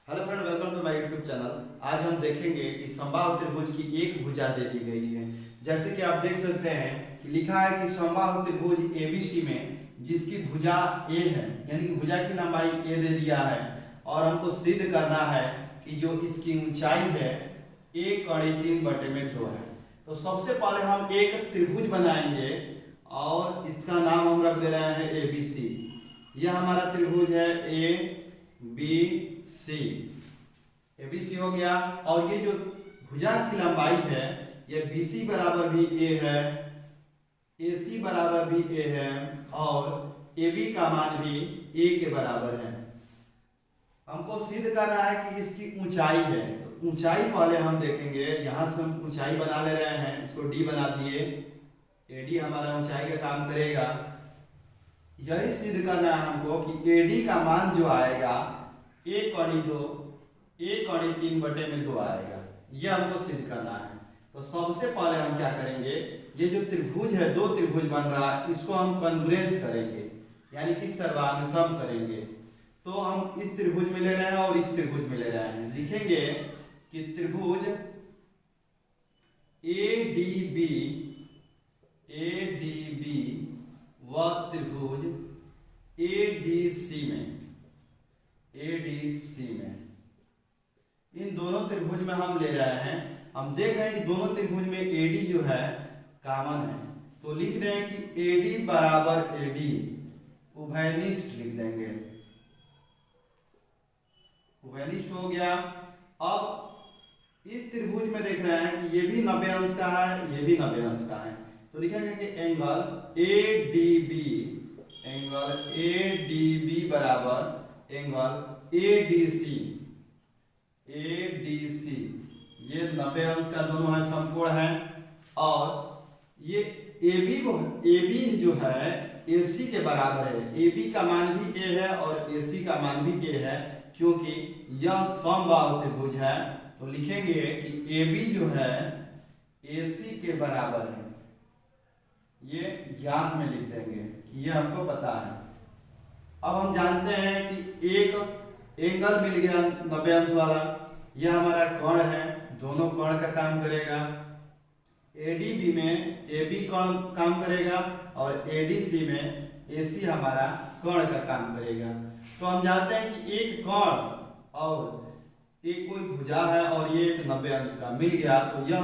Hello friend, welcome to my YouTube channel. आज हम देखेंगे कि समबाहु त्रिभुज की एक भुजा दे दी गई है। जैसे कि आप देख सकते हैं कि लिखा है कि समबाहु त्रिभुज ABC में जिसकी भुजा A है, यानी कि भुजा की लंबाई A दे दिया है और हमको सिद्ध करना है कि जो इसकी ऊंचाई है A कड़ी 3/2 है। तो सबसे पहले हम एक त्रिभुज बनाएंगे और इसका नाम हम रख दे रहे हैं ABC। यह हमारा त्रिभुज है ABC हो गया। और ये जो भुजा की लंबाई है ये BC बराबर भी A है, AC बराबर भी A है और AB का मान भी A के बराबर है। हमको सिद्ध करना है कि इसकी ऊंचाई है, तो ऊंचाई पहले हम देखेंगे। यहाँ से हम ऊंचाई बना ले रहे हैं, इसको D बना दिए। AD हमारा ऊंचाई का काम करेगा। यही सिद्ध करना है हमको कि AD का मान जो आएगा A कड़ी 3/2 आएगा। यह हमको सिद्ध करना है। तो सबसे पहले हम क्या करेंगे, ये जो त्रिभुज है, दो त्रिभुज बन रहा है, इसको हम कॉन्ग्रुएंस करेंगे, यानी कि सर्वानुसम करेंगे। तो हम इस त्रिभुज में ले रहे हैं और इस त्रिभुज में ले रहे हैं। लिखेंगे कि त्रिभुज ADB व त्रिभुज ADC में इन दोनों त्रिभुज में हम ले रहे हैं। हम देख रहे हैं कि दोनों त्रिभुज में AD जो है कॉमन है, तो लिख रहे हैं कि AD बराबर AD, उभयनिष्ठ लिख देंगे। उभयनिष्ठ हो गया। अब इस त्रिभुज में देख रहे हैं कि ये भी 90 अंश का है, ये भी 90 अंश का है, तो लिखेंगे कि एंगल ADB बराबर एंगल ADC, ये 90 अंश का दोनों है, समकोण है। और ये AB जो है AC के बराबर है। AB का मान भी A है और AC का मान भी A है, क्योंकि यह समबाहु त्रिभुज है। तो लिखेंगे कि AB जो है AC के बराबर है। ये ज्ञात में लिख देंगे कि यह हमको पता है। अब हम जानते हैं कि एक एंगल मिल गया 90 अंश वाला, यह हमारा कोण है, दोनों कोण का काम करेगा। ADB में AB कोण काम करेगा और ADC में AC हमारा कोण का काम करेगा। तो हम जानते हैं कि एक कोण और एक कोई भुजा है और ये एक 90 अंश का मिल गया, तो यह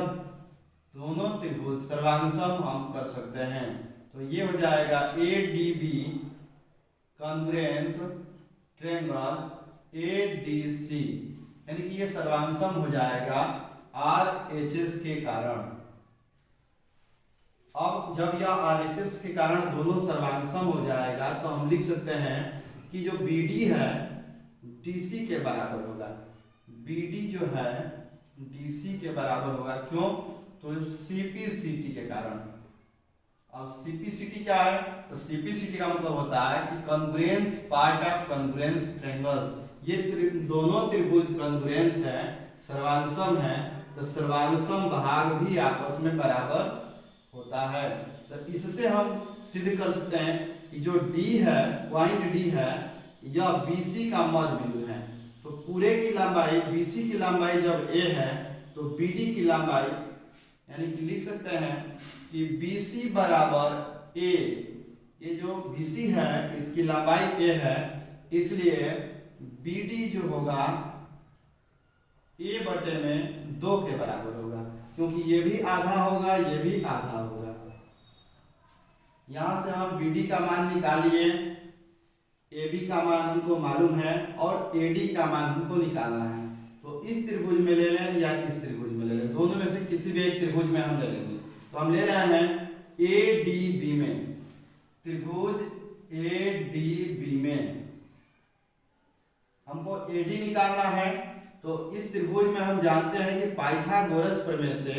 दोनों त्रिभुज सर्वानुसम हम कर सकते हैं। तो ये हो जाएगा ADB कॉन्ग्रुएंस ट्रायंगल ADC, यानी कि ये सर्वानुसम हो जाएगा RHS के कारण। अब जब यह RHS के कारण दोनों सर्वानुसम हो जाएगा तो हम लिख सकते हैं कि जो BD है DC के बराबर होगा। BD जो है DC के बराबर होगा। क्यों? तो CPCT के कारण। अब CPCT क्या है? तो CPCT का मतलब होता है कि congruence part of congruence triangle. ये दोनों त्रिभुज कॉन्ग्रुएंस है, सर्वानुसम है, तो सर्वानुसम भाग भी आपस में बराबर होता है। तो इससे हम सिद्ध कर सकते हैं कि जो D है, पॉइंट D है, यह BC का मध्य बिंदु है। तो पूरे की लंबाई, BC की लंबाई जब A है तो BD की लंबाई, यानी कि लिख सकते हैं कि BC बराबर A। ये जो BC है इसकी लंबाई A है, इसलिए BD जो होगा A/2 के बराबर होगा, क्योंकि ये भी आधा होगा, ये भी आधा होगा। यहां से हम BD का मान निकालिए, AB का मान हमको मालूम है और AD का मान हमको निकालना है। तो इस त्रिभुज में ले लें या इस त्रिभुज में ले लें, दोनों में से किसी भी एक त्रिभुज में हम ले लेंगे। तो हम ले रहे हैं ADB में, त्रिभुज ADB में हमको AD निकालना है। तो इस त्रिभुज में हम जानते हैं कि पाइथागोरस प्रमेय से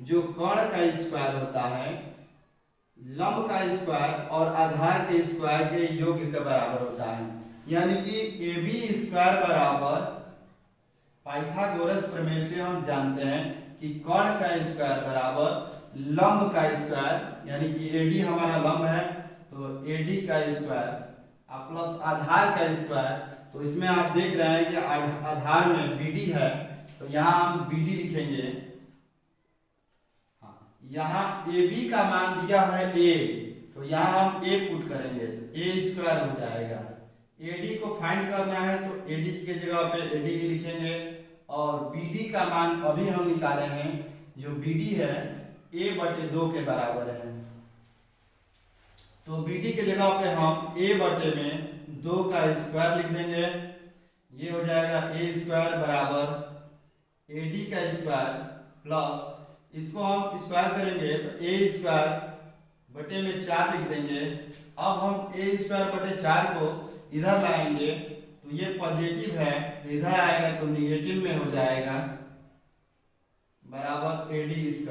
जो कोण का स्क्वायर होता है, लंब का स्क्वायर और आधार के स्क्वायर के योग के बराबर होता है। यानी कि AB स्क्वायर बराबर, पाइथागोरस प्रमेय से हम जानते हैं कि कोण का स्क्वायर बराबर लंब का स्क्वायर, यानी कि AD हमारा लंब है तो AD का स्क्वायर प्लस आधार का स्क्वायर तो इसमें आप देख रहे हैं कि आधार में BD है, तो यहाँ हम BD लिखेंगे। हाँ, यहाँ AB का मान दिया है A, तो यहाँ हम A पुट करेंगे तो A² हो जाएगा। AD को फाइंड करना है तो AD की जगह पे AD ही लिखेंगे, और BD का मान अभी हम निकाले हैं, जो BD है A/2 के बराबर है। तो BD के जगह पे हम A/2 का स्क्वायर लिख देंगे। ये हो जाएगा A² बराबर AD का स्क्वायर प्लस, इसको हम स्क्वायर करेंगे तो A²/4 लिख देंगे। अब हम A²/4 को इधर लाएंगे तो ये पॉजिटिव है, इधर आएगा तो निगेटिव में हो जाएगा, बराबर AD²।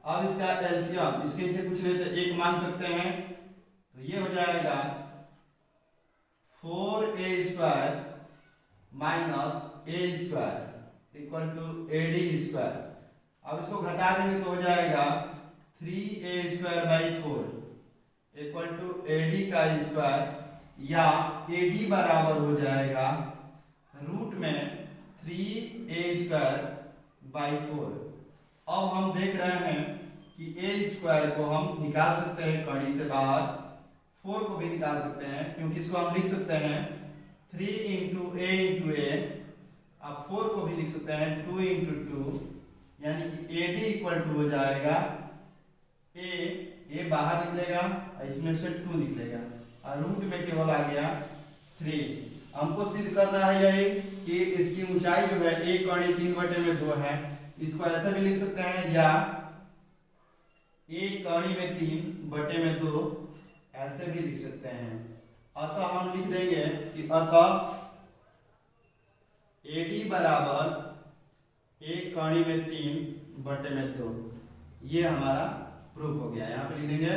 अब इसका एलसीएम इसके नीचे कुछ नहीं तो 1 मान सकते हैं, तो ये हो जाएगा 4A² - A² equal to AD²। अब इसको घटा देंगे तो हो जाएगा 3A²/4 इक्वल टू AD का स्क्वायर, या AD बराबर हो जाएगा रूट में 3A²/4। अब हम देख रहे हैं कि A² को हम निकाल सकते हैं कड़ी से बाहर, 4 को भी निकाल सकते हैं, क्योंकि इसको हम लिख सकते हैं 3 × A × A। आप 4 को भी लिख सकते हैं 2 × 2, यानी कि AD इक्वल टू हो जाएगा A बाहर निकलेगा, इसमें से 2 निकलेगा, और रूट में केवल आ गया 3। हमको सिद्ध करना है यही कि इसकी ऊंचाई जो है 1 कड़ी 3/2 है। इसको ऐसे भी लिख सकते हैं, या 1 कड़ी में 3/2 ऐसे भी लिख सकते हैं। अतः हम लिख देंगे कि अतः AD बराबर 1 कड़ी में 3/2। ये हमारा प्रूफ हो गया। यहाँ पे लिख देंगे